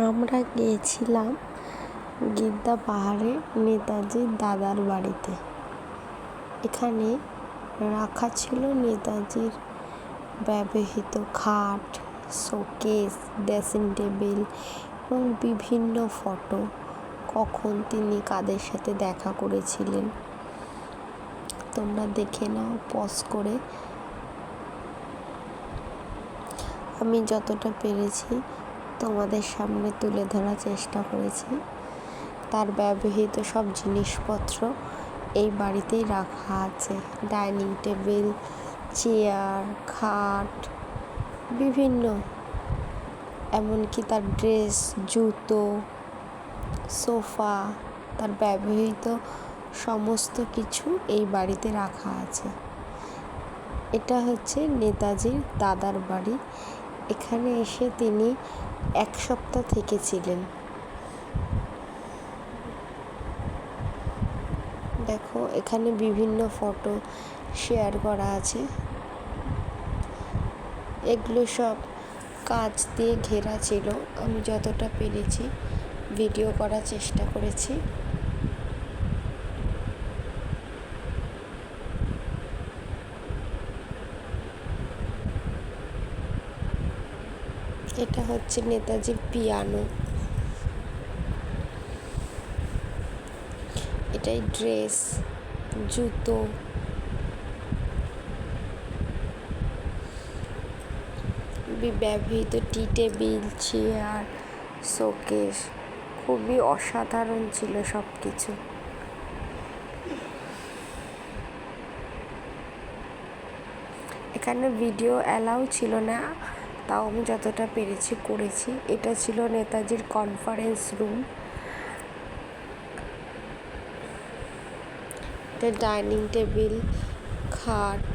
আমরা গিয়েছিলাম গিদ্দা পাহাড়ে নেতাজির দাদার বাড়িতে। এখানে রাখা ছিল নেতাজির ব্যবহৃত খাট, শোকেস, ড্রেসিং টেবিল এবং বিভিন্ন ফটো। কখন তিনি কাদের সাথে দেখা করেছিলেন তোমরা দেখে নাও পজ করে। আমি যতটা পেরেছি তোমাদের সামনে তুলে ধরার চেষ্টা করেছি। তার ব্যবহৃত সব জিনিসপত্র এই বাড়িতেই রাখা আছে। ডাইনিং টেবিল, চেয়ার, খাট, বিভিন্ন, এমনকি তার ড্রেস, জুতো, সোফা, তার ব্যবহৃত সমস্ত কিছু এই বাড়িতে রাখা আছে। এটা হচ্ছে নেতাজির দাদার বাড়ি। এখানে এসে তিনি 1 সপ্তাহ থেকেছিলেন। দেখো এখানে বিভিন্ন ফটো শেয়ার করা আছে। এগুলো সব কাঁচ দিয়ে ঘেরা ছিল। আমি যতটা পেরেছি ভিডিও করার চেষ্টা করেছি। এটা হচ্ছে নেতাজির পিয়ানো, এটাই ড্রেস, জুতো, ব্যবহৃত টি টেবিল, চেয়ার, শোকেস। খুবই অসাধারণ ছিল সব কিছু। এখানে ভিডিও অ্যালাউ ছিল না, তাও আমি যতটা পেরেছি করেছি। এটা ছিল নেতাজির কনফারেন্স রুম। এটা ডাইনিং টেবিল, খাট,